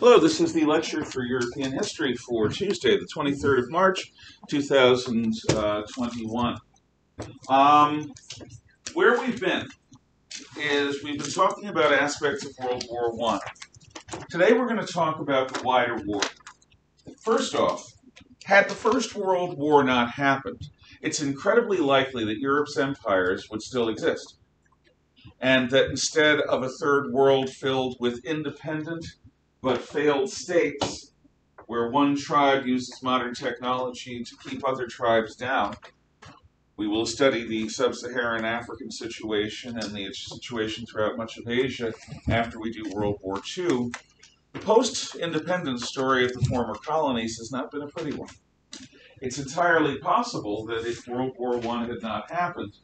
Hello, this is the lecture for European history for Tuesday, the 23rd of March, 2021. Where we've been is we've been talking about aspects of World War I. Today we're going to talk about the wider war. First off, had the First World War not happened, it's incredibly likely that Europe's empires would still exist, and that instead of a third world filled with independent but failed states, where one tribe uses modern technology to keep other tribes down. We will study the sub-Saharan African situation and the situation throughout much of Asia after we do World War II. The post-independence story of the former colonies has not been a pretty one. It's entirely possible that if World War I had not happened,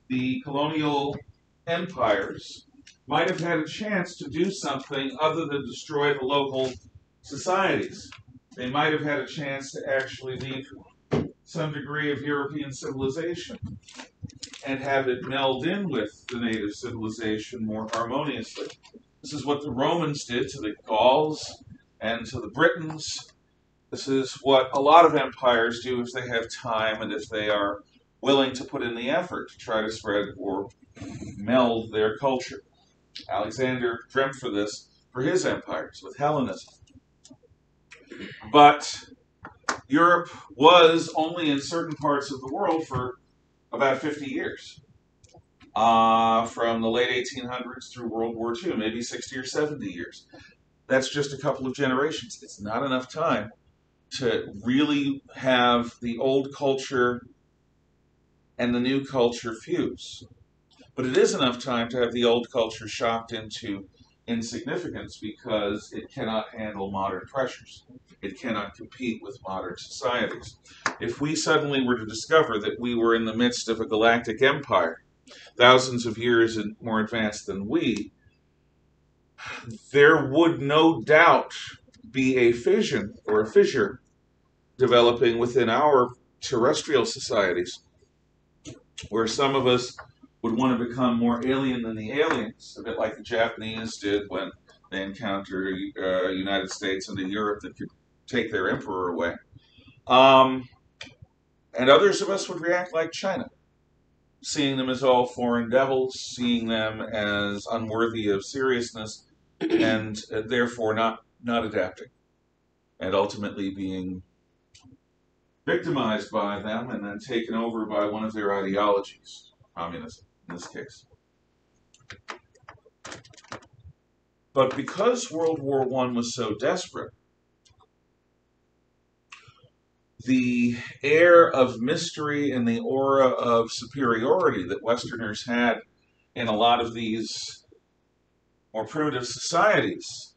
the colonial empires might have had a chance to do something other than destroy the local societies. They might have had a chance to actually leave some degree of European civilization and have it meld in with the native civilization more harmoniously. This is what the Romans did to the Gauls and to the Britons. This is what a lot of empires do if they have time and if they are willing to put in the effort to try to spread or meld their culture. Alexander dreamt for this for his empires with Hellenism. But Europe was only in certain parts of the world for about 50 years. From the late 1800s through World War II, maybe 60 or 70 years. That's just a couple of generations. It's not enough time to really have the old culture and the new culture fuse. But it is enough time to have the old culture shocked into insignificance because it cannot handle modern pressures. It cannot compete with modern societies. If we suddenly were to discover that we were in the midst of a galactic empire, thousands of years more advanced than we, there would no doubt be a fission or a fissure developing within our terrestrial societies, where some of us would want to become more alien than the aliens, a bit like the Japanese did when they encountered a United States and a Europe that could take their emperor away. And others of us would react like China, seeing them as all foreign devils, seeing them as unworthy of seriousness, and therefore not adapting, and ultimately being victimized by them and then taken over by one of their ideologies, communism in this case. But because World War I was so desperate, the air of mystery and the aura of superiority that Westerners had in a lot of these more primitive societies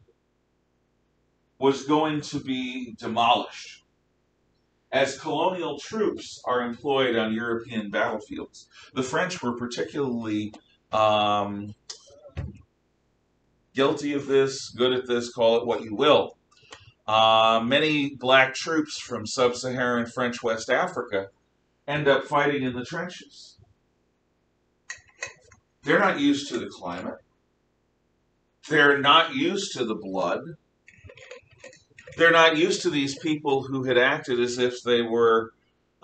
was going to be demolished as colonial troops are employed on European battlefields. The French were particularly guilty of this, good at this, call it what you will. Many black troops from sub-Saharan French West Africa end up fighting in the trenches. They're not used to the climate. They're not used to the blood. They're not used to these people who had acted as if they were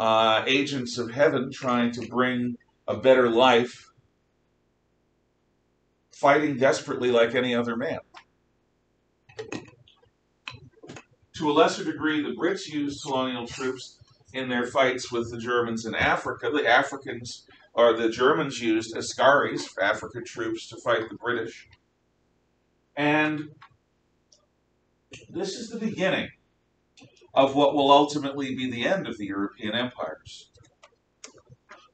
agents of heaven trying to bring a better life, fighting desperately like any other man. To a lesser degree, the Brits used colonial troops in their fights with the Germans in Africa. The Germans used Askaris, African troops, to fight the British. And this is the beginning of what will ultimately be the end of the European empires.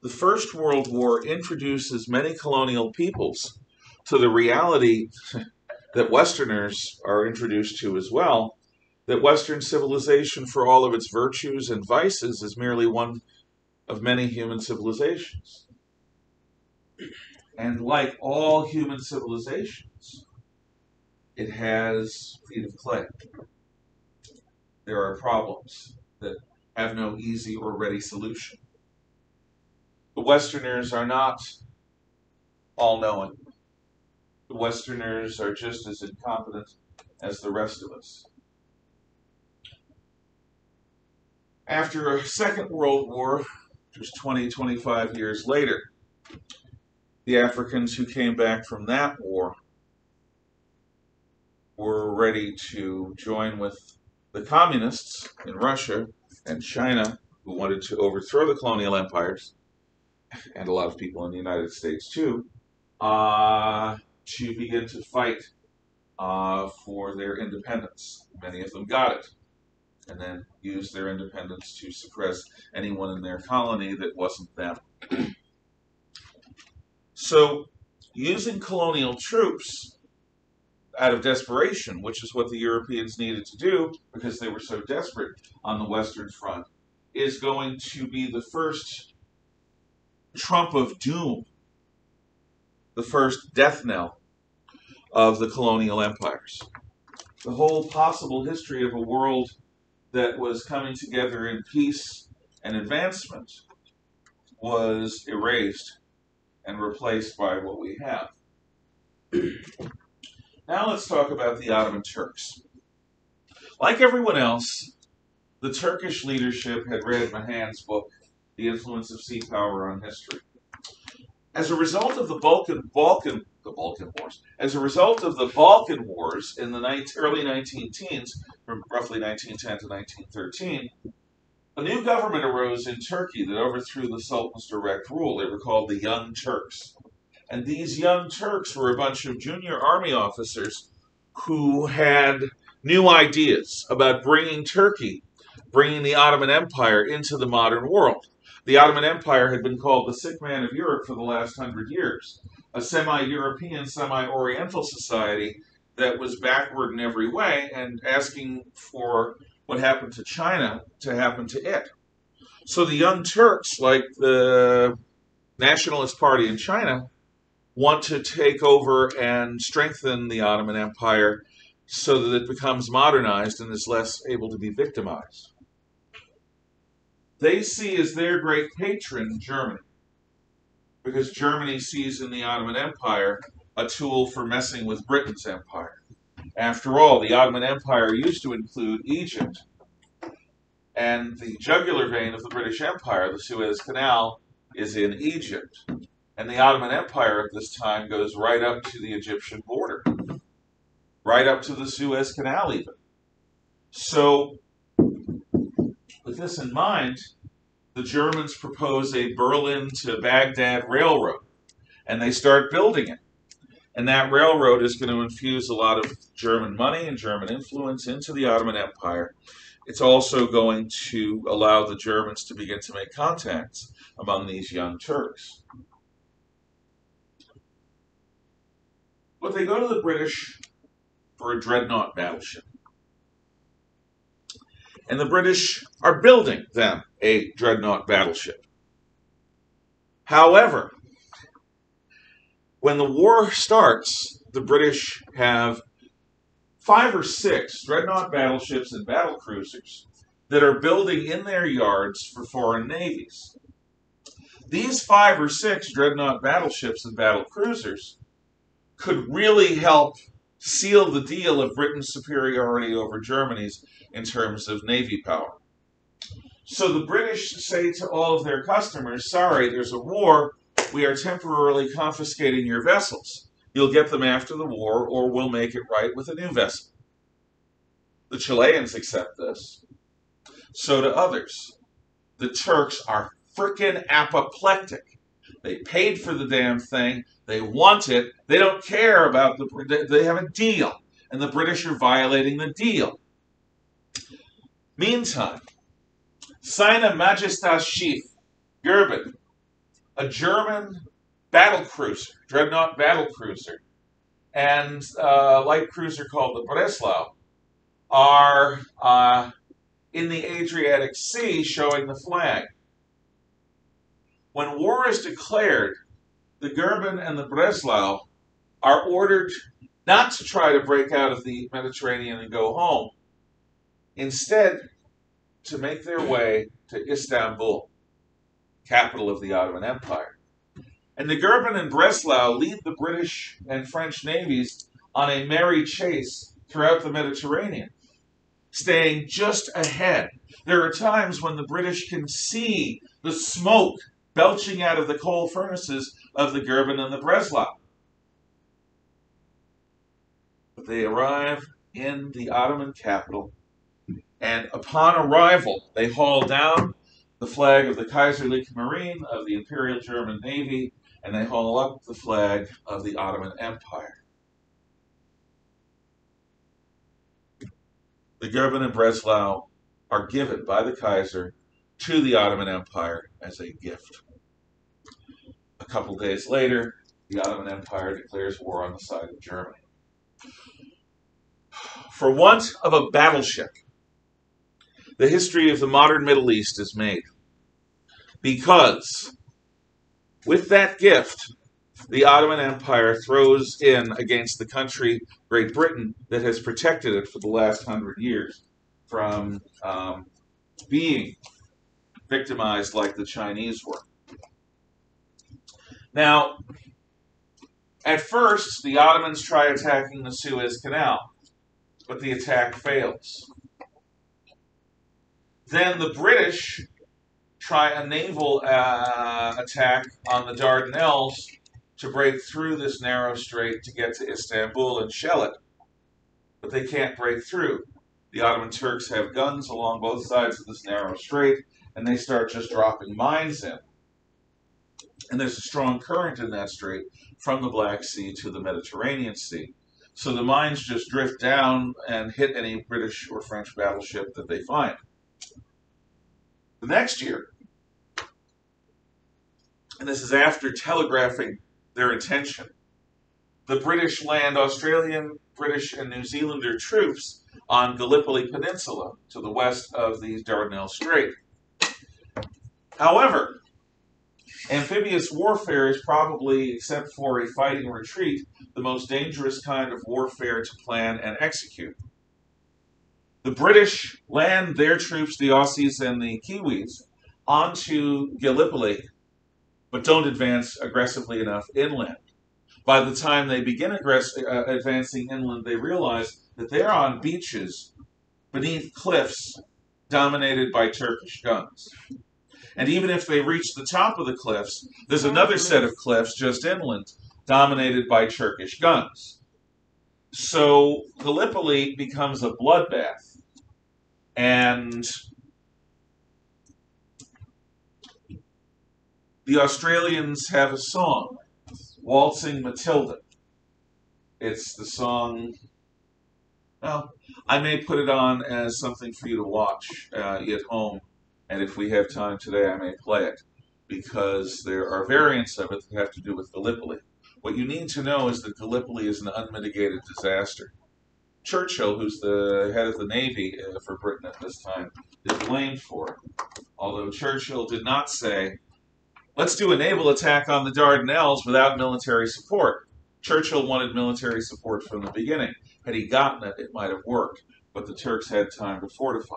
The First World War introduces many colonial peoples to the reality that Westerners are introduced to as well, that Western civilization, for all of its virtues and vices, is merely one of many human civilizations. And like all human civilizations, it has feet of clay. There are problems that have no easy or ready solution. The Westerners are not all-knowing. The Westerners are just as incompetent as the rest of us. After a Second World War, which was 20, 25 years later, the Africans who came back from that war were ready to join with the communists in Russia and China, who wanted to overthrow the colonial empires, and a lot of people in the United States too, to begin to fight for their independence. Many of them got it, and then used their independence to suppress anyone in their colony that wasn't them. So, using colonial troops out of desperation, which is what the Europeans needed to do because they were so desperate on the Western Front, is going to be the first trump of doom, the first death knell of the colonial empires. The whole possible history of a world that was coming together in peace and advancement was erased and replaced by what we have. Now let's talk about the Ottoman Turks. Like everyone else, the Turkish leadership had read Mahan's book, The Influence of Sea Power on History. As a result of the Balkan Wars, as a result of the Balkan Wars in the early 19-teens, from roughly 1910 to 1913, a new government arose in Turkey that overthrew the Sultan's direct rule. They were called the Young Turks. And these Young Turks were a bunch of junior army officers who had new ideas about bringing the Ottoman Empire into the modern world. The Ottoman Empire had been called the sick man of Europe for the last 100 years, a semi-European, semi-Oriental society that was backward in every way and asking for what happened to China to happen to it. So the Young Turks, like the Nationalist Party in China, want to take over and strengthen the Ottoman Empire so that it becomes modernized and is less able to be victimized. They see as their great patron Germany, because Germany sees in the Ottoman Empire a tool for messing with Britain's empire. After all, the Ottoman Empire used to include Egypt, and the jugular vein of the British Empire, the Suez Canal, is in Egypt. And the Ottoman Empire at this time goes right up to the Egyptian border, right up to the Suez Canal even. So, with this in mind, the Germans propose a Berlin to Baghdad railroad, and they start building it. And that railroad is going to infuse a lot of German money and German influence into the Ottoman Empire. It's also going to allow the Germans to begin to make contacts among these Young Turks. But they go to the British for a dreadnought battleship. And the British are building them a dreadnought battleship. However, when the war starts, the British have 5 or 6 dreadnought battleships and battle cruisers that are building in their yards for foreign navies. These 5 or 6 dreadnought battleships and battle cruisers could really help seal the deal of Britain's superiority over Germany's in terms of navy power. So the British say to all of their customers, sorry, there's a war, we are temporarily confiscating your vessels. You'll get them after the war, or we'll make it right with a new vessel. The Chileans accept this. So do others. The Turks are frickin' apoplectic. They paid for the damn thing. They want it. They don't care about they have a deal. And the British are violating the deal. Meantime, Seine Majestas Schiff, Gerben, a German battle cruiser, dreadnought battle cruiser, and a light cruiser called the Breslau are in the Adriatic Sea showing the flag. When war is declared, the Gerben and the Breslau are ordered not to try to break out of the Mediterranean and go home, instead to make their way to Istanbul, capital of the Ottoman Empire. And the Gerben and Breslau lead the British and French navies on a merry chase throughout the Mediterranean, staying just ahead. There are times when the British can see the smoke belching out of the coal furnaces of the Goeben and the Breslau. But they arrive in the Ottoman capital, and upon arrival, they haul down the flag of the Kaiserliche Marine, of the Imperial German Navy, and they haul up the flag of the Ottoman Empire. The Goeben and Breslau are given by the Kaiser to the Ottoman Empire as a gift. A couple days later, the Ottoman Empire declares war on the side of Germany. For want of a battleship, the history of the modern Middle East is made. Because with that gift, the Ottoman Empire throws in against the country, Great Britain, that has protected it for the last 100 years from being victimized like the Chinese were. Now, at first, the Ottomans try attacking the Suez Canal, but the attack fails. Then the British try a naval attack on the Dardanelles to break through this narrow strait to get to Istanbul and shell it. But they can't break through. The Ottoman Turks have guns along both sides of this narrow strait, and they start just dropping mines in. And there's a strong current in that strait from the Black Sea to the Mediterranean Sea. So the mines just drift down and hit any British or French battleship that they find. The next year, and this is after telegraphing their intention, the British land Australian, British, and New Zealander troops on Gallipoli Peninsula to the west of the Dardanelles Strait. However, amphibious warfare is probably, except for a fighting retreat, the most dangerous kind of warfare to plan and execute. The British land their troops, the Aussies and the Kiwis, onto Gallipoli, but don't advance aggressively enough inland. By the time they begin advancing inland, they realize that they're on beaches beneath cliffs dominated by Turkish guns. And even if they reach the top of the cliffs, there's another set of cliffs just inland dominated by Turkish guns. So Gallipoli becomes a bloodbath. And the Australians have a song, Waltzing Matilda. It's the song, well, I may put it on as something for you to watch at home, and if we have time today, I may play it, because there are variants of it that have to do with Gallipoli. What you need to know is that Gallipoli is an unmitigated disaster. Churchill, who's the head of the Navy for Britain at this time, is blamed for it. Although Churchill did not say, let's do a naval attack on the Dardanelles without military support. Churchill wanted military support from the beginning. Had he gotten it, it might have worked, but the Turks had time to fortify.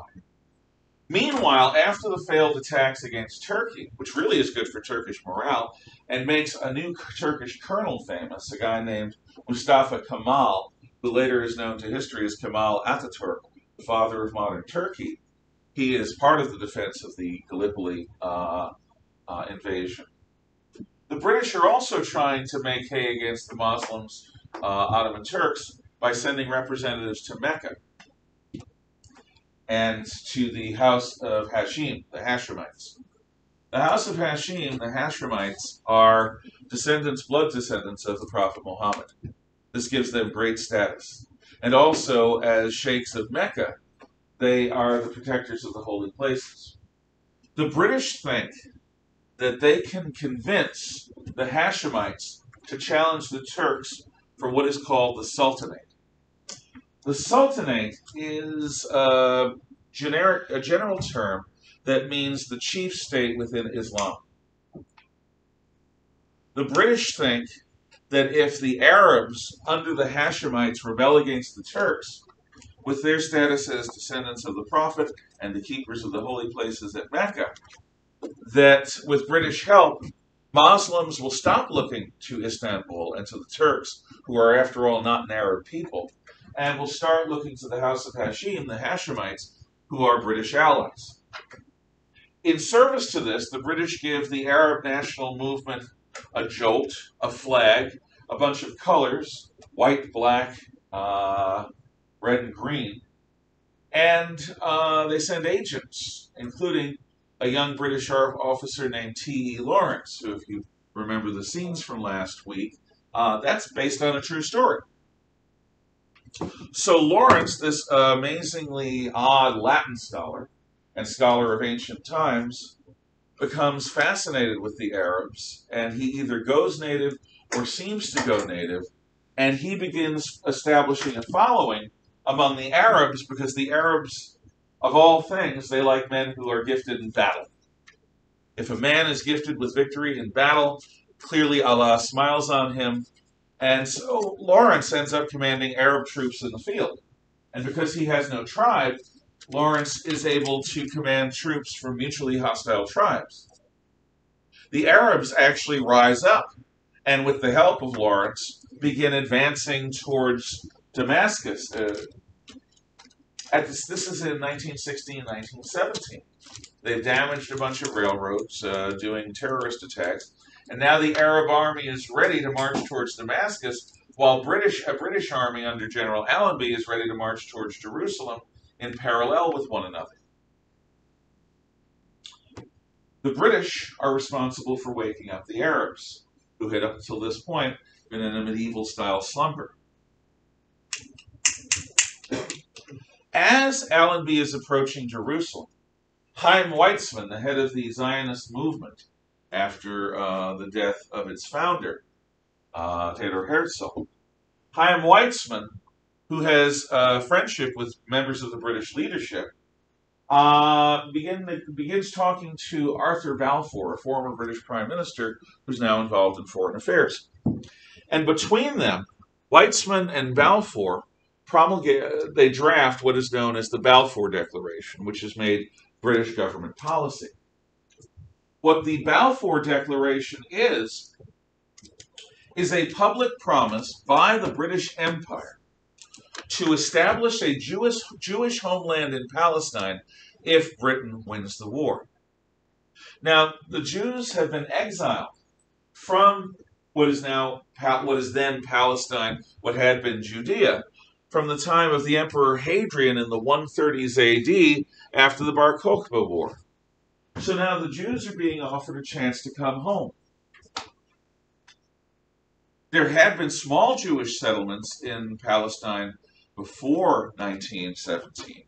Meanwhile, after the failed attacks against Turkey, which really is good for Turkish morale, and makes a new Turkish colonel famous, a guy named Mustafa Kemal, who later is known to history as Kemal Ataturk, the father of modern Turkey. He is part of the defense of the Gallipoli invasion. The British are also trying to make hay against the Muslims, Ottoman Turks, by sending representatives to Mecca and to the house of Hashim, the Hashemites. The house of Hashim, the Hashemites, are blood descendants of the Prophet Muhammad. This gives them great status. And also, as sheikhs of Mecca, they are the protectors of the holy places. The British think that they can convince the Hashemites to challenge the Turks for what is called the Sultanate. The Sultanate is a general term that means the chief state within Islam. The British think that if the Arabs under the Hashemites rebel against the Turks, with their status as descendants of the Prophet and the keepers of the holy places at Mecca, that with British help, Muslims will stop looking to Istanbul and to the Turks, who are after all not an Arab people, and we'll start looking to the House of Hashim, the Hashemites, who are British allies. In service to this, the British give the Arab national movement a jolt, a flag, a bunch of colors, white, black, red, and green, and they send agents, including a young British officer named T.E. Lawrence, who, if you remember the scenes from last week, that's based on a true story. So Lawrence, this amazingly odd Latin scholar and scholar of ancient times, becomes fascinated with the Arabs, and he either goes native or seems to go native, and he begins establishing a following among the Arabs, because the Arabs, of all things, they like men who are gifted in battle. If a man is gifted with victory in battle, clearly Allah smiles on him, and so Lawrence ends up commanding Arab troops in the field. And because he has no tribe, Lawrence is able to command troops from mutually hostile tribes. The Arabs actually rise up, and with the help of Lawrence, begin advancing towards Damascus. This is in 1916, 1917. They've damaged a bunch of railroads, doing terrorist attacks, and now the Arab army is ready to march towards Damascus, while a British army under General Allenby is ready to march towards Jerusalem in parallel with one another. The British are responsible for waking up the Arabs, who had up until this point been in a medieval-style slumber. As Allenby is approaching Jerusalem, Chaim Weizmann, the head of the Zionist movement after the death of its founder, Theodor Herzl, Chaim Weizmann, who has friendship with members of the British leadership, begins talking to Arthur Balfour, a former British Prime Minister who's now involved in foreign affairs. And between them, Weizmann and Balfour they draft what is known as the Balfour Declaration, which has made British government policy. What the Balfour Declaration is a public promise by the British Empire to establish a Jewish homeland in Palestine if Britain wins the war. Now, the Jews have been exiled from what is then Palestine, what had been Judea, from the time of the Emperor Hadrian in the 130s AD after the Bar Kokhba War. So now the Jews are being offered a chance to come home. There had been small Jewish settlements in Palestine before 1917.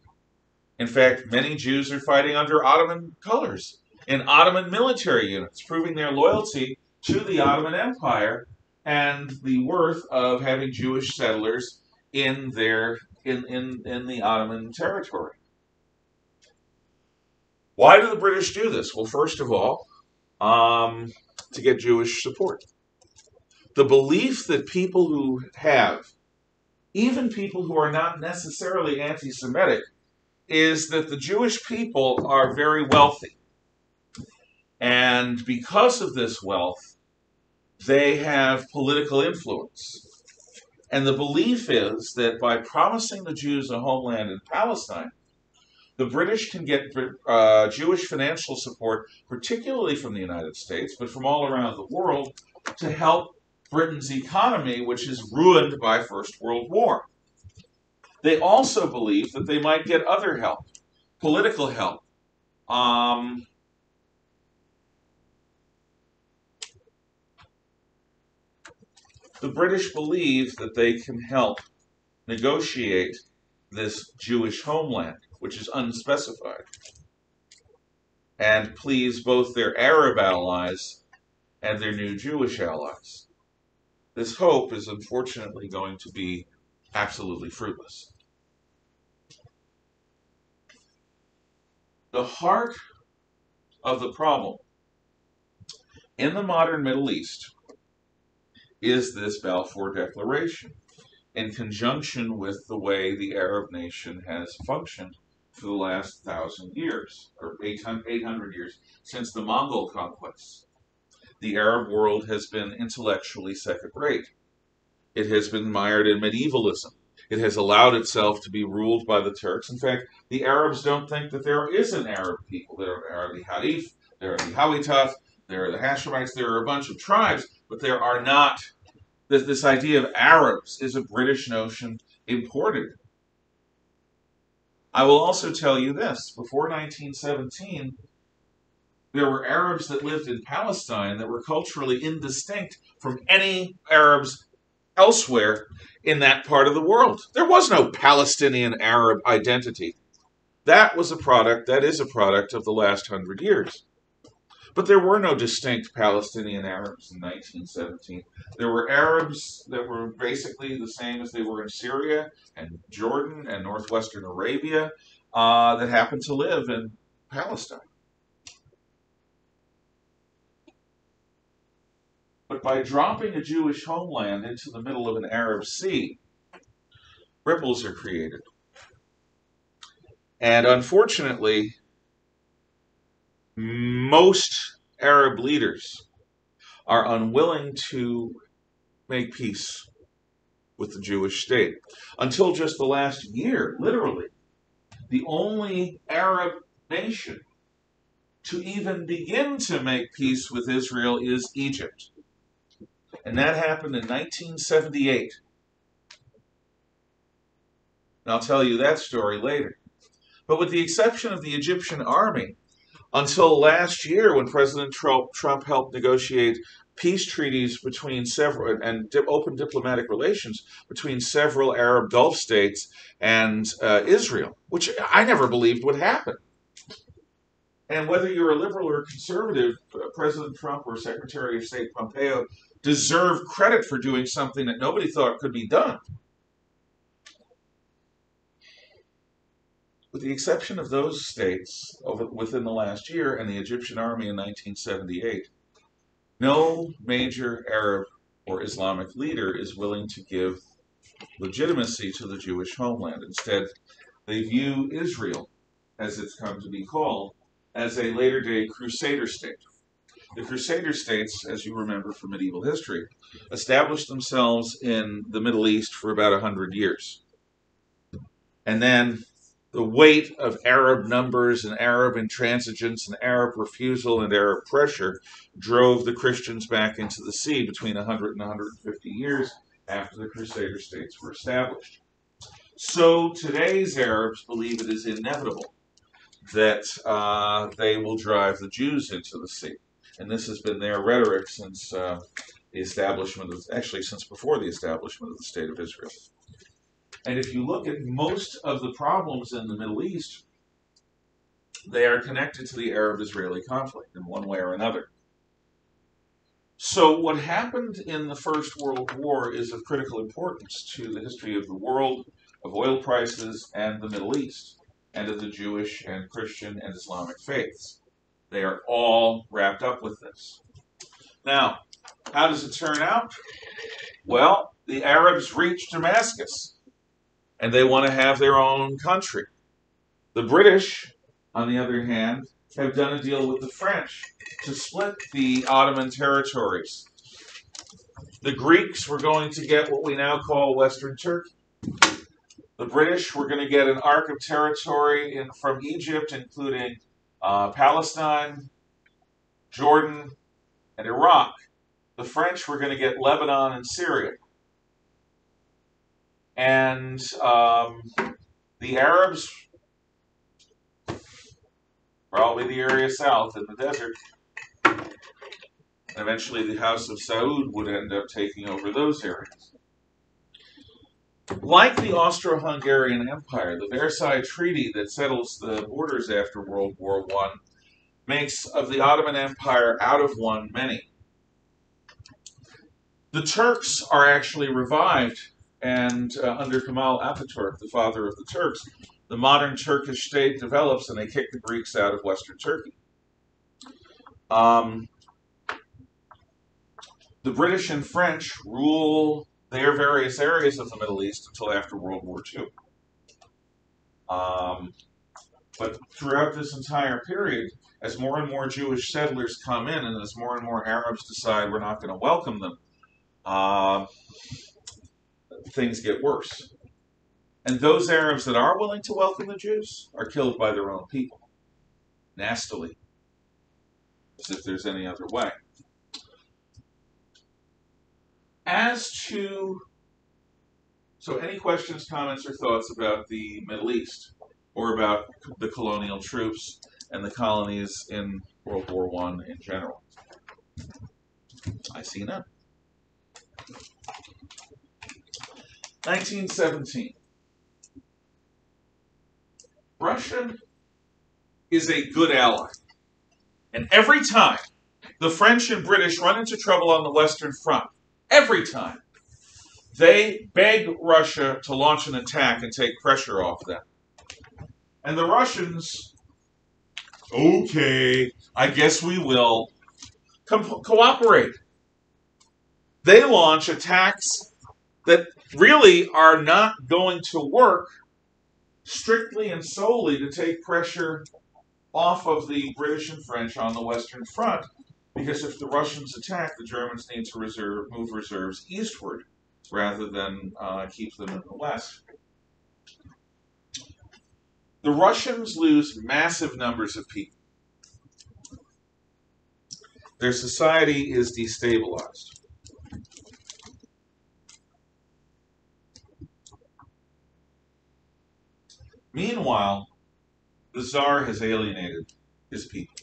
In fact, many Jews are fighting under Ottoman colors in Ottoman military units, proving their loyalty to the Ottoman Empire and the worth of having Jewish settlers in the Ottoman territory. Why do the British do this? Well, first of all, to get Jewish support. The belief that people who have, even people who are not necessarily anti-Semitic, is that the Jewish people are very wealthy. And because of this wealth, they have political influence. And the belief is that by promising the Jews a homeland in Palestine, the British can get Jewish financial support, particularly from the United States, but from all around the world, to help Britain's economy, which is ruined by First World War. They also believe that they might get other help, political help. The British believe that they can help negotiate this Jewish homeland, which is unspecified, and please both their Arab allies and their new Jewish allies. This hope is unfortunately going to be absolutely fruitless. The heart of the problem in the modern Middle East is this Balfour Declaration, in conjunction with the way the Arab nation has functioned for the last 1,000 years, or 800 years, since the Mongol conquest. The Arab world has been intellectually second-rate. It has been mired in medievalism. It has allowed itself to be ruled by the Turks. In fact, the Arabs don't think that there is an Arab people. There are the Harif, there are the Hawitaf, there are the Hashemites, there are a bunch of tribes, but there are not. This idea of Arabs is a British notion imported. I will also tell you this. Before 1917, there were Arabs that lived in Palestine that were culturally indistinct from any Arabs elsewhere in that part of the world. There was no Palestinian Arab identity. That is a product of the last 100 years. But there were no distinct Palestinian Arabs in 1917. There were Arabs that were basically the same as they were in Syria and Jordan and northwestern Arabia that happened to live in Palestine. But by dropping a Jewish homeland into the middle of an Arab sea, ripples are created. And unfortunately, most Arab leaders are unwilling to make peace with the Jewish state. Until just the last year, literally, the only Arab nation to even begin to make peace with Israel is Egypt. And that happened in 1978. And I'll tell you that story later. But with the exception of the Egyptian army, until last year when President Trump helped negotiate peace treaties between several and open diplomatic relations between several Arab Gulf states and Israel, which I never believed would happen. And whether you're a liberal or a conservative, President Trump or Secretary of State Pompeo deserve credit for doing something that nobody thought could be done. With the exception of those states within the last year and the Egyptian army in 1978, no major Arab or Islamic leader is willing to give legitimacy to the Jewish homeland. Instead, they view Israel, as it's come to be called, as a later-day Crusader state. The Crusader states, as you remember from medieval history, established themselves in the Middle East for about 100 years. And then the weight of Arab numbers and Arab intransigence and Arab refusal and Arab pressure drove the Christians back into the sea between 100 and 150 years after the Crusader states were established. So today's Arabs believe it is inevitable that they will drive the Jews into the sea. And this has been their rhetoric since the establishment of, actually since before the establishment of the State of Israel. And if you look at most of the problems in the Middle East, they are connected to the Arab-Israeli conflict in one way or another. So what happened in the First World War is of critical importance to the history of the world, of oil prices, and the Middle East, and of the Jewish and Christian and Islamic faiths. They are all wrapped up with this. Now, how does it turn out? Well, the Arabs reach Damascus, and they want to have their own country. The British, on the other hand, have done a deal with the French to split the Ottoman territories. The Greeks were going to get what we now call Western Turkey. The British were going to get an arc of territory from Egypt, including Palestine, Jordan, and Iraq. The French were going to get Lebanon and Syria. And the Arabs, probably the area south in the desert, and eventually the House of Saud would end up taking over those areas. Like the Austro-Hungarian Empire, the Versailles Treaty that settles the borders after World War I makes of the Ottoman Empire out of one many. The Turks are actually revived, and under Kemal Atatürk, the father of the Turks, the modern Turkish state develops, and they kick the Greeks out of Western Turkey. The British and French rule their various areas of the Middle East until after World War II. But throughout this entire period, as more and more Jewish settlers come in, and as more and more Arabs decide we're not going to welcome them, things get worse. And those Arabs that are willing to welcome the Jews are killed by their own people, nastily, as if there's any other way. So any questions, comments, or thoughts about the Middle East, or about the colonial troops and the colonies in World War I in general? I see none. 1917. Russia is a good ally. And every time the French and British run into trouble on the Western Front, every time, they beg Russia to launch an attack and take pressure off them. And the Russians, okay, I guess we will, cooperate. They launch attacks that really are not going to work strictly and solely to take pressure off of the British and French on the Western Front, because if the Russians attack, the Germans need to move reserves eastward rather than keep them in the West. The Russians lose massive numbers of people. Their society is destabilized. Meanwhile, the Tsar has alienated his people.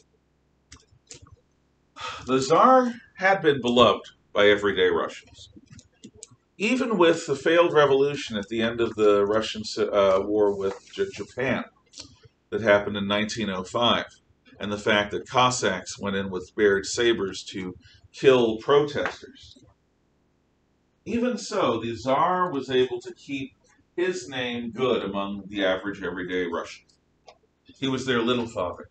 The Tsar had been beloved by everyday Russians. Even with the failed revolution at the end of the Russian war with Japan that happened in 1905, and the fact that Cossacks went in with bared sabers to kill protesters, even so, the Tsar was able to keep his name good among the average everyday Russian. He was their little father.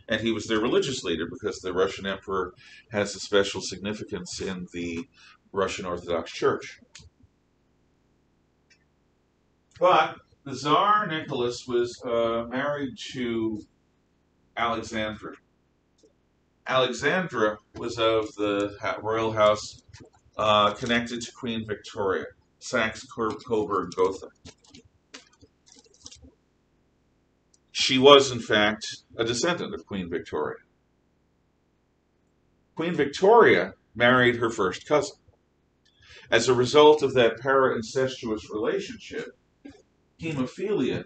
And he was their religious leader, because the Russian emperor has a special significance in the Russian Orthodox Church. But the Tsar Nicholas was married to Alexandra. Alexandra was of the royal house connected to Queen Victoria, Saxe-Coburg-Gotha. She was, in fact, a descendant of Queen Victoria. Queen Victoria married her first cousin. As a result of that para-incestuous relationship, hemophilia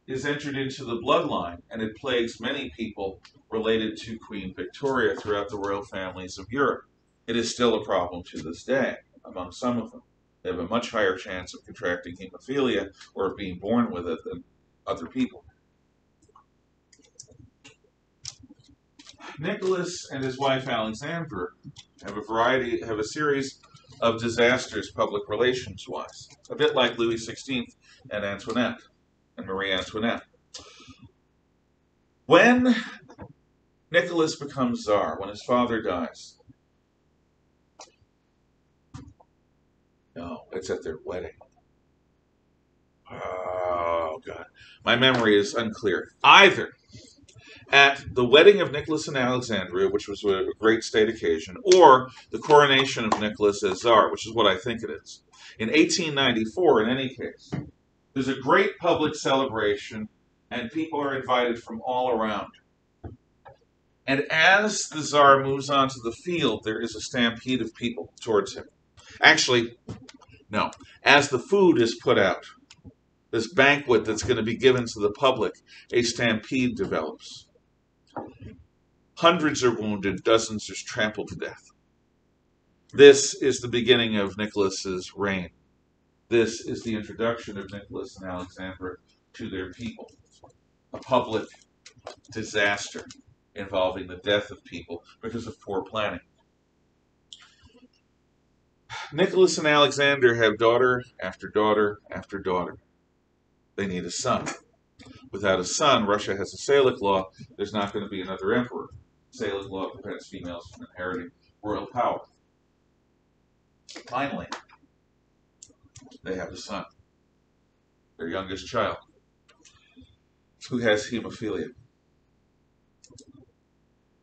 is entered into the bloodline, and it plagues many people related to Queen Victoria throughout the royal families of Europe. It is still a problem to this day among some of them. They have a much higher chance of contracting hemophilia or of being born with it than other people. Nicholas and his wife Alexandra have a series of disasters public relations-wise, a bit like Louis XVI and Antoinette and Marie Antoinette. When Nicholas becomes Tsar, when his father dies, no, it's at their wedding. Oh, God. My memory is unclear. Either at the wedding of Nicholas and Alexandria, which was a great state occasion, or the coronation of Nicholas as Tsar, which is what I think it is. In 1894, in any case, there's a great public celebration, and people are invited from all around. And as the Tsar moves onto the field, there is a stampede of people towards him. Actually, no. As the food is put out, this banquet that's going to be given to the public, a stampede develops. Hundreds are wounded, dozens are trampled to death. This is the beginning of Nicholas's reign. This is the introduction of Nicholas and Alexandra to their people. A public disaster involving the death of people because of poor planning. Nicholas and Alexander have daughter after daughter after daughter. They need a son. Without a son, Russia has a Salic law. There's not going to be another emperor. Salic law prevents females from inheriting royal power. Finally, they have a son, their youngest child, who has hemophilia.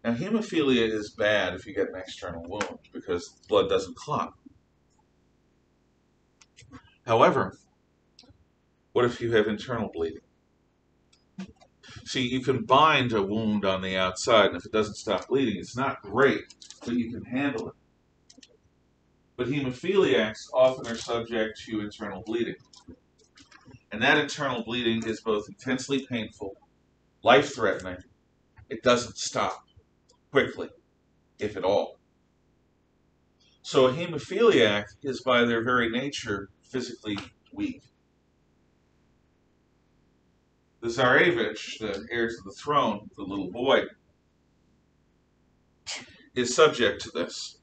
Now, hemophilia is bad if you get an external wound because blood doesn't clot. However, What if you have internal bleeding? See, you can bind a wound on the outside, and if it doesn't stop bleeding, it's not great, but you can handle it. But hemophiliacs often are subject to internal bleeding. And that internal bleeding is both intensely painful, life-threatening. It doesn't stop quickly, if at all. So a hemophiliac is by their very nature physically weak. The Tsarevich, the heir to the throne, the little boy, is subject to this.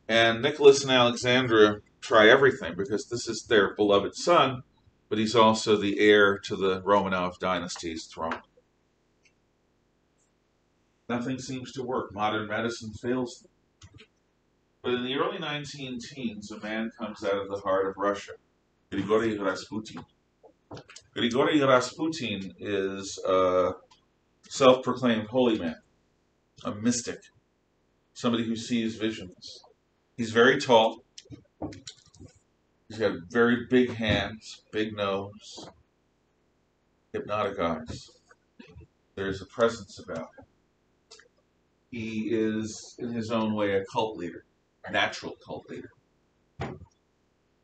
And Nicholas and Alexandra try everything because this is their beloved son, but he's also the heir to the Romanov dynasty's throne. Nothing seems to work. Modern medicine fails them. But in the early 19 teens, a man comes out of the heart of Russia, Grigory Rasputin. Grigory Rasputin is a self-proclaimed holy man, a mystic, somebody who sees visions. He's very tall. He's got very big hands, big nose, hypnotic eyes. There's a presence about him. He is, in his own way, a cult leader, a natural cult leader.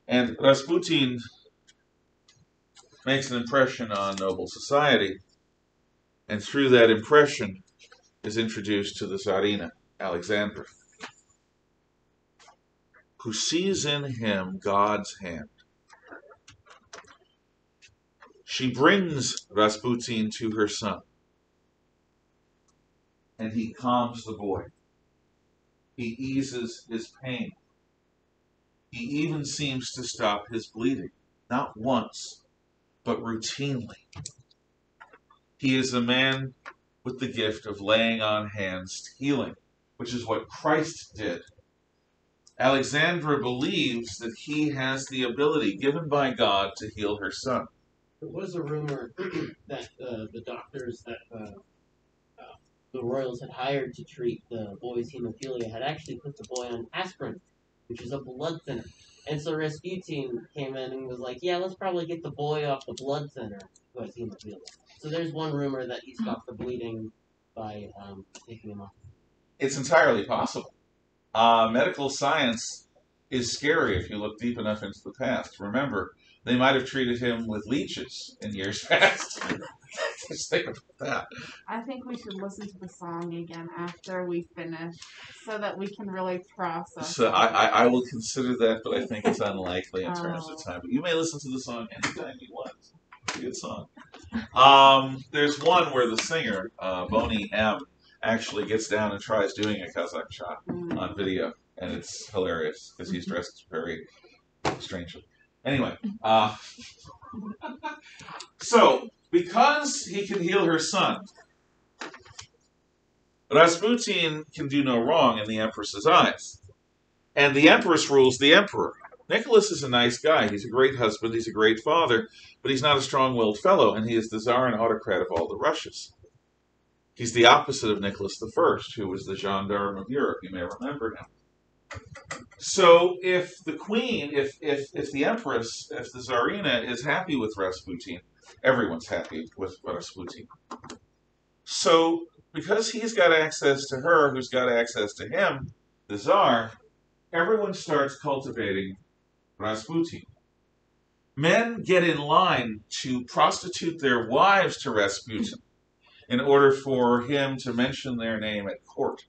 And Rasputin makes an impression on noble society, and through that impression is introduced to the Tsarina, Alexandra, who sees in him God's hand. She brings Rasputin to her son, and he calms the boy. He eases his pain. He even seems to stop his bleeding, not once, but routinely. He is a man with the gift of laying on hands to healing, which is what Christ did. Alexandra believes that he has the ability given by God to heal her son. There was a rumor that the doctors that the royals had hired to treat the boy's hemophilia had actually put the boy on aspirin, which is a blood thinner. And so Rasputin came in and was like, yeah, let's probably get the boy off the blood thinner who has hemophilia. So there's one rumor that he stopped the bleeding by taking him off. It's entirely possible. Medical science is scary if you look deep enough into the past. Remember, they might have treated him with leeches in years past. Just think about that. I think we should listen to the song again after we finish so that we can really process. So I will consider that, but I think it's unlikely in terms of time. But you may listen to the song anytime you want. It's a good song. There's one where the singer, Boney M., actually gets down and tries doing a Kazakh shot on video, and it's hilarious because he's dressed very strangely. Anyway, so because he can heal her son, Rasputin can do no wrong in the Empress's eyes, and the Empress rules the Emperor. Nicholas is a nice guy. He's a great husband. He's a great father, but he's not a strong-willed fellow, and he is the Tsar and autocrat of all the Russias. He's the opposite of Nicholas I, who was the gendarme of Europe. You may remember him. So if the queen, if the empress, if the Tsarina is happy with Rasputin, everyone's happy with Rasputin. So because he's got access to her, who's got access to him, the Tsar, everyone starts cultivating Rasputin. Men get in line to prostitute their wives to Rasputin in order for him to mention their name at court.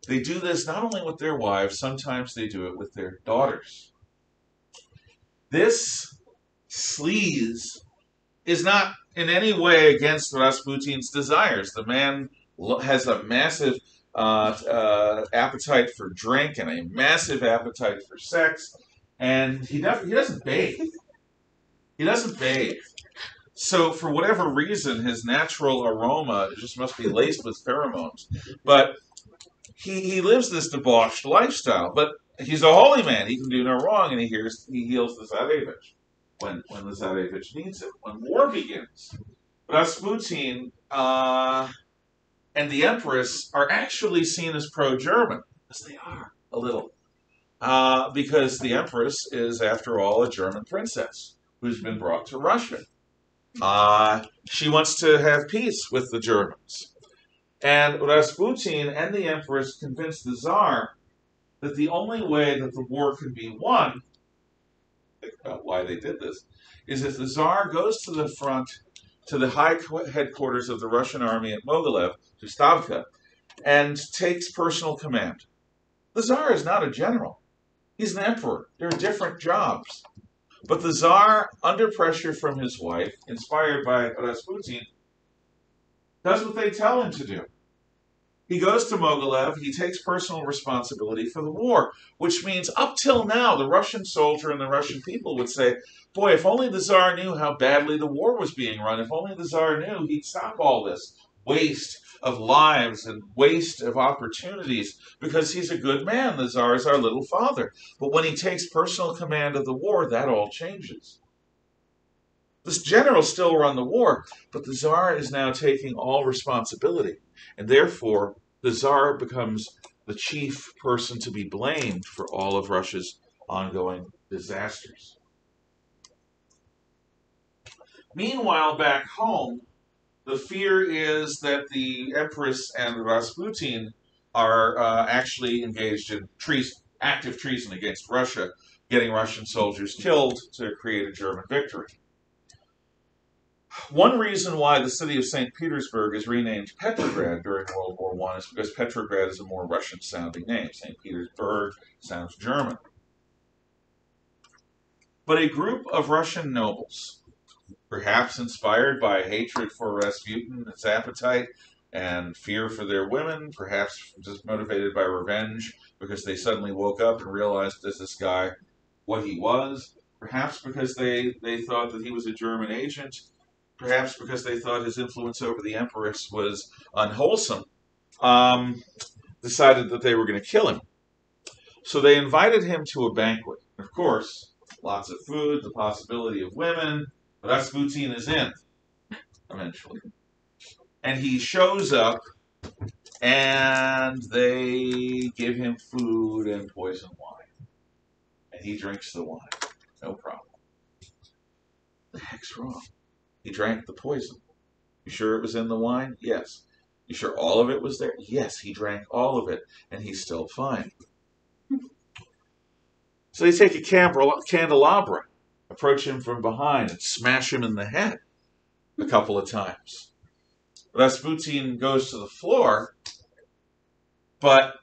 They do this not only with their wives, sometimes they do it with their daughters. This sleaze is not in any way against Rasputin's desires. The man has a massive appetite for drink and a massive appetite for sex, and he doesn't bathe. He doesn't bathe. So for whatever reason, his natural aroma just must be laced with pheromones. But he lives this debauched lifestyle. But he's a holy man. He can do no wrong, and he heals the Tsarevich when the Tsarevich needs it. When war begins, Rasputin and the Empress are actually seen as pro-German, as they are a little. because the Empress is, after all, a German princess who's been brought to Russia. She wants to have peace with the Germans. And Rasputin and the Empress convinced the Tsar that the only way that the war could be won, think about why they did this, is if the Tsar goes to the front, to the high headquarters of the Russian army at Mogilev, to Stavka, and takes personal command. The Tsar is not a general. He's an emperor. They're different jobs. But the Tsar, under pressure from his wife, inspired by Rasputin, does what they tell him to do. He goes to Mogilev, he takes personal responsibility for the war, which means up till now, the Russian soldier and the Russian people would say, boy, if only the Tsar knew how badly the war was being run, if only the Tsar knew, he'd stop all this waste of lives and waste of opportunities, because he's a good man. The Tsar is our little father. But when he takes personal command of the war, that all changes. This general still run the war, but the Tsar is now taking all responsibility. And therefore, the Tsar becomes the chief person to be blamed for all of Russia's ongoing disasters. Meanwhile, back home, the fear is that the Empress and Rasputin are actually engaged in active treason against Russia, getting Russian soldiers killed to create a German victory. One reason why the city of St. Petersburg is renamed Petrograd during World War I is because Petrograd is a more Russian-sounding name. St. Petersburg sounds German. But a group of Russian nobles, perhaps inspired by hatred for Rasputin, its appetite, and fear for their women, perhaps just motivated by revenge because they suddenly woke up and realized that this guy, what he was, perhaps because they thought that he was a German agent, perhaps because they thought his influence over the Empress was unwholesome, decided that they were going to kill him. So they invited him to a banquet. Of course, lots of food, the possibility of women. Rasputin is in, eventually. And he shows up, and they give him food and poisoned wine. And he drinks the wine. No problem. What the heck's wrong? He drank the poison. You sure it was in the wine? Yes. You sure all of it was there? Yes, he drank all of it, and he's still fine. So they take a candelabra, approach him from behind, and smash him in the head a couple of times. Rasputin goes to the floor, but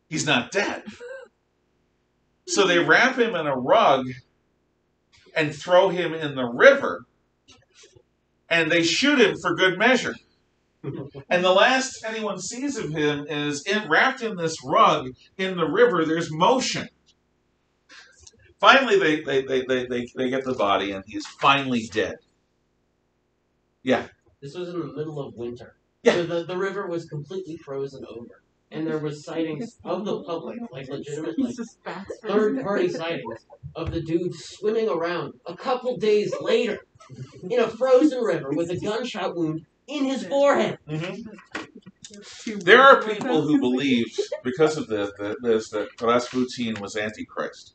he's not dead. So they wrap him in a rug and throw him in the river, and they shoot him for good measure. And the last anyone sees of him is wrapped in this rug in the river. There's motion. Finally, they get the body, and he's finally dead. Yeah. This was in the middle of winter. Yeah. So the river was completely frozen over. And there was sightings of the public, like legitimate, like third-party sightings of the dude swimming around a couple days later in a frozen river with a gunshot wound in his forehead. Mm-hmm. There are people who believe, because of this, that Rasputin was Antichrist.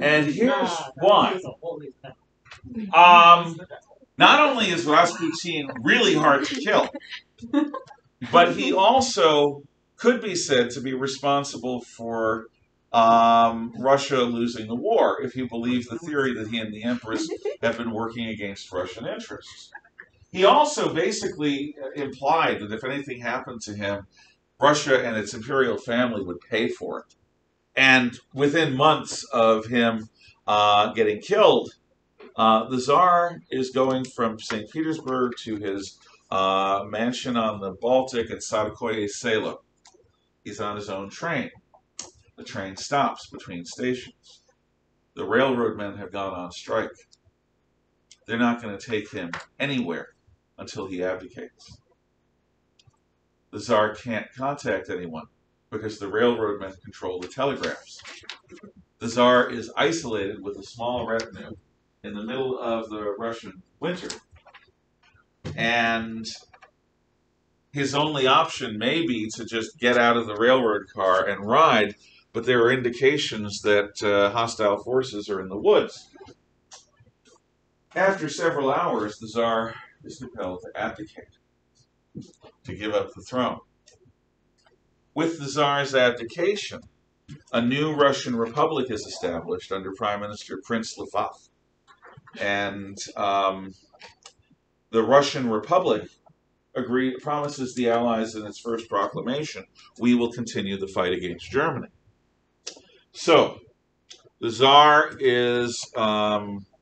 And here's why. Not only is Rasputin really hard to kill, but he also could be said to be responsible for Russia losing the war, if you believe the theory that he and the Empress have been working against Russian interests. He also basically implied that if anything happened to him, Russia and its imperial family would pay for it. And within months of him getting killed, the Tsar is going from St. Petersburg to his mansion on the Baltic at Tsarskoye Selo. He's on his own train. The train stops between stations. The railroad men have gone on strike. They're not going to take him anywhere until he abdicates. The Tsar can't contact anyone because the railroad men control the telegraphs. The Tsar is isolated with a small retinue in the middle of the Russian winter. And his only option may be to just get out of the railroad car and ride, but there are indications that hostile forces are in the woods. After several hours, the Tsar is compelled to abdicate, to give up the throne. With the Tsar's abdication, a new Russian republic is established under Prime Minister Prince Lvov. And the Russian Republic promises the Allies in its first proclamation, we will continue the fight against Germany. So, the Tsar is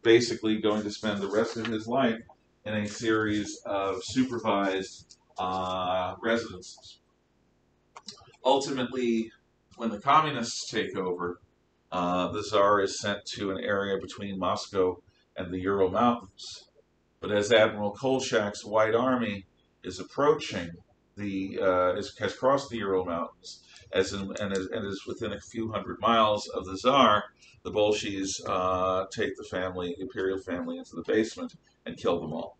basically going to spend the rest of his life in a series of supervised residences. Ultimately, when the communists take over, the Tsar is sent to an area between Moscow and the Ural Mountains. But as Admiral Kolchak's White Army is approaching has crossed the Ural Mountains and is within a few hundred miles of the Tsar, the Bolsheviks take the imperial family into the basement and kill them all.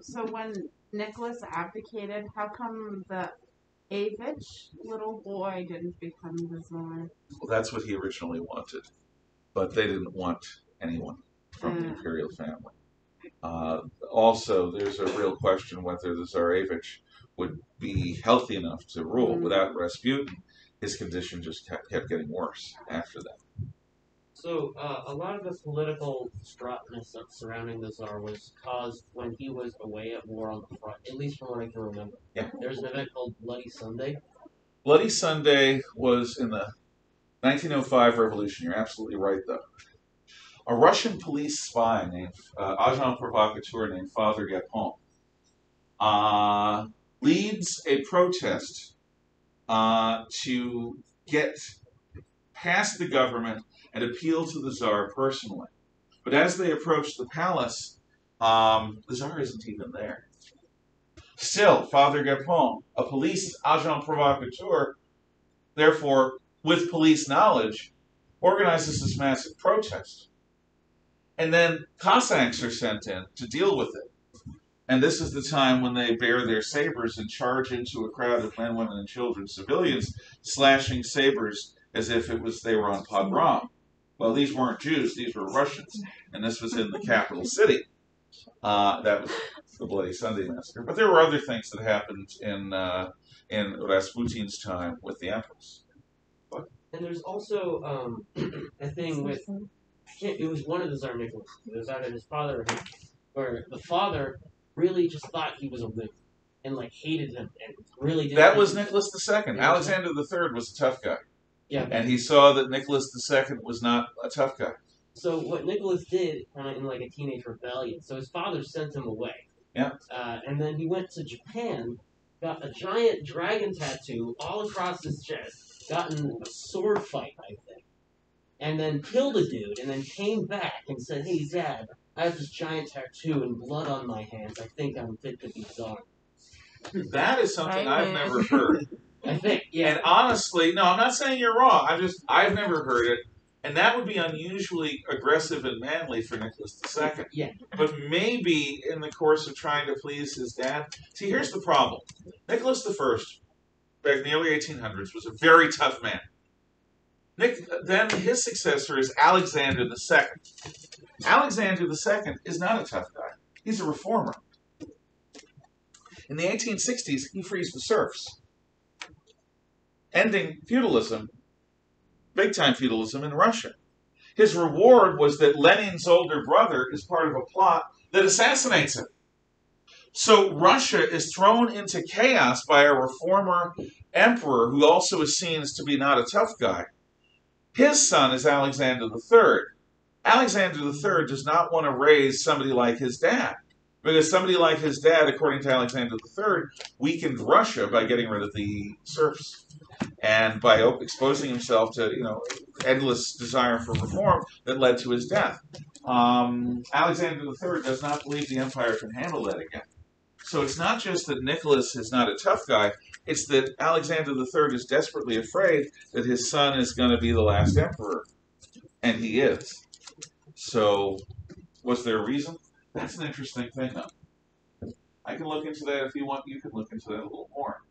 So when Nicholas abdicated, how come the Avich little boy didn't become the Tsar? Well, that's what he originally wanted, but they didn't want anyone from the imperial family. Also, there's a real question whether the Tsarevich would be healthy enough to rule. Without Rasputin, his condition just kept getting worse after that. So, a lot of the political distraughtness surrounding the Tsar was caused when he was away at war on the front, at least from what I can remember. Yeah. There's an event called Bloody Sunday. Bloody Sunday was in the 1905 revolution. You're absolutely right, though. A Russian police spy named agent provocateur named Father Gapon leads a protest to get past the government and appeal to the Tsar personally. But as they approach the palace, the Tsar isn't even there. Still, Father Gapon, a police agent provocateur, therefore with police knowledge, organizes this massive protest. And then Cossacks are sent in to deal with it. And this is the time when they bear their sabers and charge into a crowd of men, women, and children, civilians, slashing sabers as if they were on pogrom. Well, these weren't Jews, these were Russians. And this was in the capital city. That was the Bloody Sunday Massacre. But there were other things that happened in Rasputin's time with the Empress. What? And there's also a thing with, it was one of the Tsar Nicholas. It was either his father or him, where the father really just thought he was a wimp and hated him and really didn't. That was Nicholas II. Alexander III was a tough guy. Yeah. And he saw that Nicholas II was not a tough guy. So what Nicholas did in a teenage rebellion, so his father sent him away. Yeah. And then he went to Japan, got a giant dragon tattoo all across his chest, got in a sword fight, I think, and then killed a dude, and then came back and said, "Hey, Dad, I have this giant tattoo and blood on my hands. I think I'm fit to be Tsar." That is something I've never heard. I think, yeah. And honestly, no, I'm not saying you're wrong. I've never heard it. And that would be unusually aggressive and manly for Nicholas II. Yeah. But maybe in the course of trying to please his dad. See, here's the problem. Nicholas I, back in the early 1800s, was a very tough man. Then his successor is Alexander II. Alexander II is not a tough guy. He's a reformer. In the 1860s, he frees the serfs, ending feudalism, big-time feudalism in Russia. His reward was that Lenin's older brother is part of a plot that assassinates him. So Russia is thrown into chaos by a reformer emperor who also is seen as to be not a tough guy. His son is Alexander III. Alexander III does not want to raise somebody like his dad, because somebody like his dad, according to Alexander III, weakened Russia by getting rid of the serfs and by exposing himself to endless desire for reform that led to his death. Alexander III does not believe the empire can handle that again. So it's not just that Nicholas is not a tough guy, it's that Alexander III is desperately afraid that his son is going to be the last emperor. And he is. So, was there a reason? That's an interesting thing, though. I can look into that if you want. You can look into that a little more.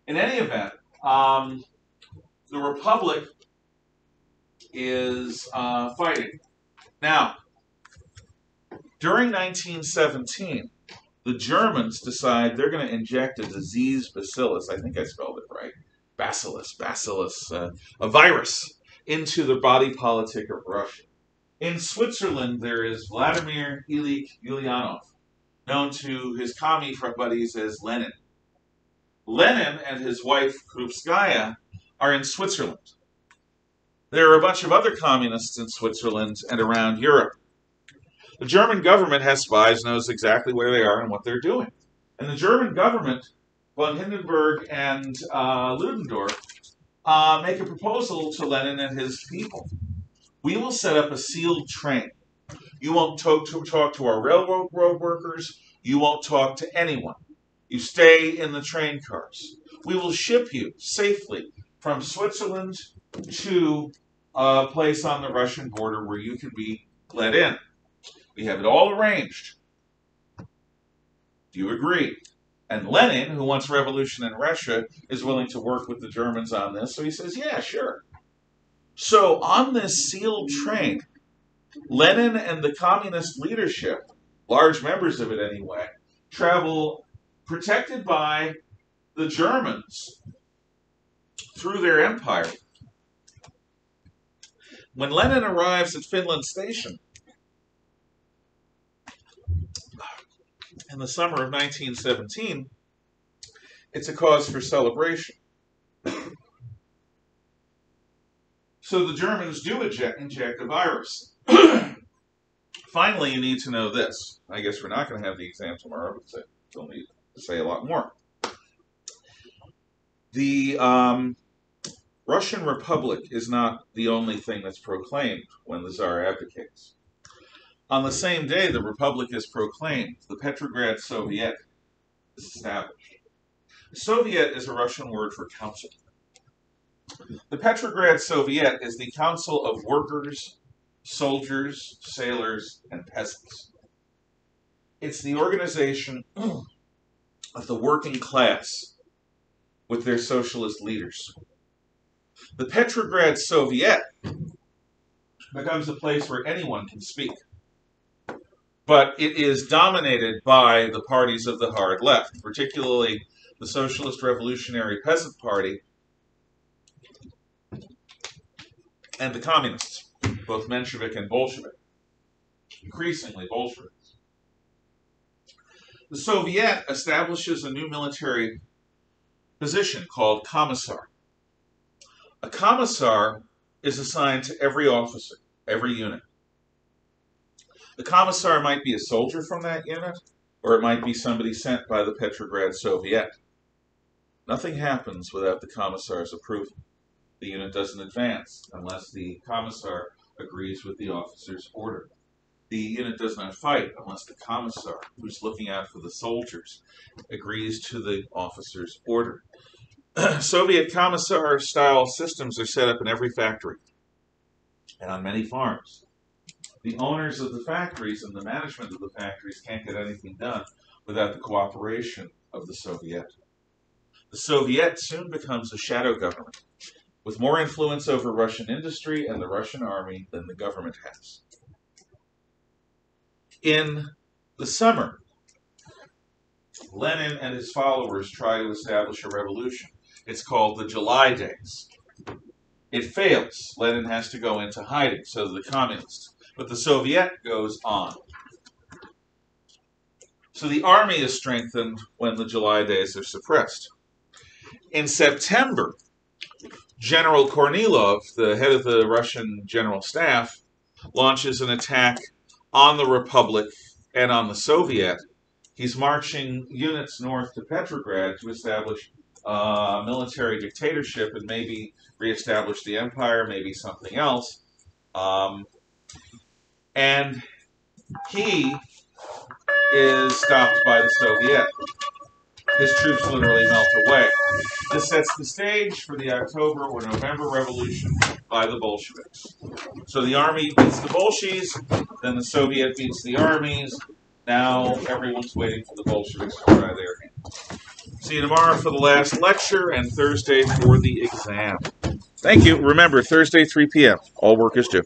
In any event, the Republic is fighting. Now, during 1917, the Germans decide they're going to inject a disease bacillus, I think I spelled it right, bacillus, a virus, into the body politic of Russia. In Switzerland, there is Vladimir Ilyich Ulyanov, known to his commie buddies as Lenin. Lenin and his wife, Krupskaya, are in Switzerland. There are a bunch of other communists in Switzerland and around Europe. The German government has spies, knows exactly where they are and what they're doing. And the German government, von Hindenburg and Ludendorff, make a proposal to Lenin and his people. We will set up a sealed train. You won't talk to our railroad workers. You won't talk to anyone. You stay in the train cars. We will ship you safely from Switzerland to a place on the Russian border where you can be let in. We have it all arranged. Do you agree? And Lenin, who wants revolution in Russia, is willing to work with the Germans on this. So he says, yeah, sure. So on this sealed train, Lenin and the communist leadership, large members of it anyway, travel protected by the Germans through their empire. When Lenin arrives at Finland Station in the summer of 1917, it's a cause for celebration. So the Germans do inject a virus. Finally, you need to know this. I guess we're not going to have the exam tomorrow, but we'll need to say a lot more. The Russian Republic is not the only thing that's proclaimed when the Tsar abdicates. On the same day the Republic is proclaimed, the Petrograd Soviet is established. Soviet is a Russian word for council. The Petrograd Soviet is the council of workers, soldiers, sailors, and peasants. It's the organization of the working class with their socialist leaders. The Petrograd Soviet becomes a place where anyone can speak. But it is dominated by the parties of the hard left, particularly the Socialist Revolutionary Peasant Party and the Communists, both Menshevik and Bolshevik, increasingly Bolsheviks. The Soviet establishes a new military position called Commissar. A Commissar is assigned to every officer, every unit. The Commissar might be a soldier from that unit, or it might be somebody sent by the Petrograd Soviet. Nothing happens without the Commissar's approval. The unit doesn't advance unless the Commissar agrees with the officer's order. The unit does not fight unless the Commissar, who's looking out for the soldiers, agrees to the officer's order. Soviet Commissar-style systems are set up in every factory and on many farms. The owners of the factories and the management of the factories can't get anything done without the cooperation of the Soviet. The Soviet soon becomes a shadow government with more influence over Russian industry and the Russian army than the government has. In the summer, Lenin and his followers try to establish a revolution. It's called the July Days. It fails. Lenin has to go into hiding, so do the communists. But the Soviet goes on. So the army is strengthened when the July Days are suppressed. In September, General Kornilov, the head of the Russian General Staff, launches an attack on the Republic and on the Soviet. He's marching units north to Petrograd to establish a military dictatorship and maybe reestablish the empire, maybe something else. And he is stopped by the Soviet. His troops literally melt away. This sets the stage for the October or November Revolution by the Bolsheviks. So the army beats the Bolsheviks, then the Soviet beats the armies. Now everyone's waiting for the Bolsheviks to try their hand. See you tomorrow for the last lecture and Thursday for the exam. Thank you. Remember, Thursday, 3 p.m. All work is due.